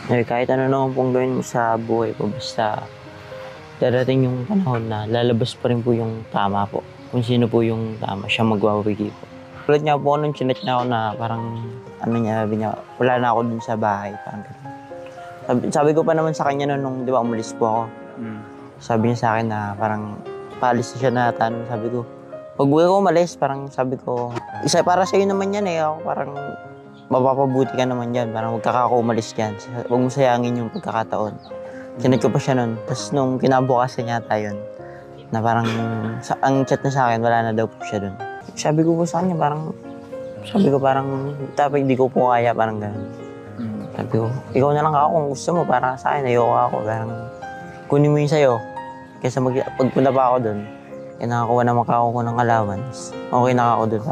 Kahit ano naman pong gawin mo sa buhay ko, basta darating yung panahon na lalabas pa rin po yung tama po. Kung sino po yung tama, siya magwawagi po. Tulad nga po nung chinat niya ako na parang, ano niya, sabi niya, wala na ako dun sa bahay. Parang ganun. Sabi ko pa naman sa kanya nung, di ba, umalis po ako. Sabi niya sa akin na parang, paalis na siya na tanong. Sabi ko, pag buhay ko umalis, parang sabi ko, isa para sa'yo naman yan eh. Ako parang, mapapabuti ka naman yan. Parang huwag ka umalis dyan. Huwag mo sayangin yung pagkakataon. Chinat ko pa siya nun. Tapos nung kinabukasan yata yun, na parang, ang chat na sa akin, wala na daw po siya dun. Sabi ko po sa kanya, parang, tapos hindi ko po kaya, parang gano'n. Sabi ko, ikaw na lang ako kung gusto mo, para sa akin, ayoko ako. Parang, kunin mo yung sa'yo. Kaysa pagpunta pa ako dun, nakakuha naman ako ng allowance. Okay na ako dun,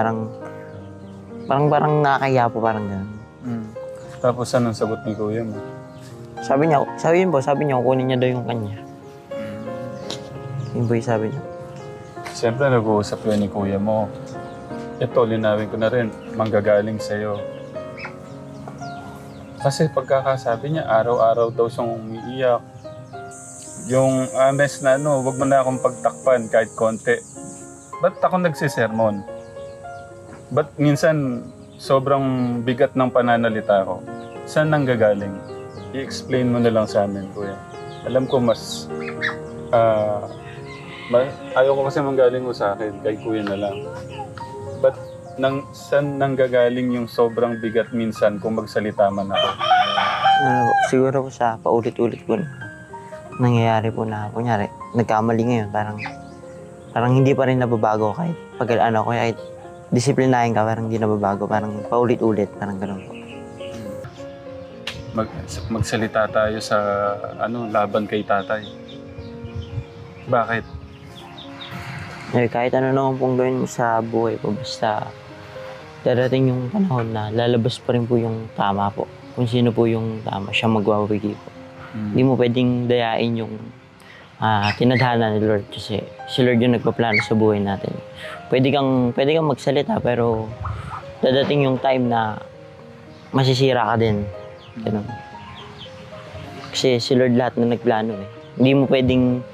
parang nakakaya po, parang gano'n. Tapos anong sagot ni kuya mo? Sabi niya, kukunin niya daw yung kanya. Yun po yung sabi niya. Siyempre, nag-uusap yun ni kuya mo. Ito, linawin ko na rin, manggagaling sa'yo. Kasi pagkakasabi niya, araw-araw daw siyang umiiyak. Yung honest na wag mo na akong pagtakpan kahit konti. Ba't ako nagsisermon? Ba't minsan sobrang bigat ng pananalita ko? Saan nanggagaling? I-explain mo na lang sa amin, kuya. Alam ko ayaw ko kasi manggaling mo sa akin, kay kuya na lang. Ba't saan nanggagaling yung sobrang bigat minsan kung magsalita man ako? Siguro po sa paulit-ulit po nangyayari po na, kunyari, nagkamali ngayon, parang hindi pa rin nababago kahit kahit disiplinahin ka, parang hindi nababago, parang paulit-ulit, parang gano'n po. Magsalita tayo sa laban kay tatay. Bakit? Kahit ano naman pong gawin mo sa buhay ko, basta darating yung panahon na lalabas pa rin po yung tama po. Kung sino po yung tama, siya magwawagi po. Hindi mo pwedeng dayain yung tinadhana ni Lord kasi si Lord yung nagpaplano sa buhay natin. Pwede kang magsalita pero dadating yung time na masisira ka din. Ganun. Kasi si Lord lahat na nagplano eh. Hindi mo pwedeng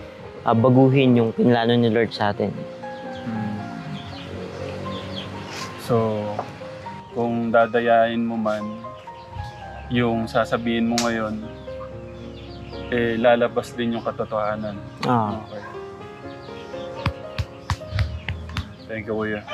baguhin yung pinlano ni Lord sa atin. So, kung dadayain mo man, yung sasabihin mo ngayon, lalabas din yung katotohanan. Okay. Thank you, kuya.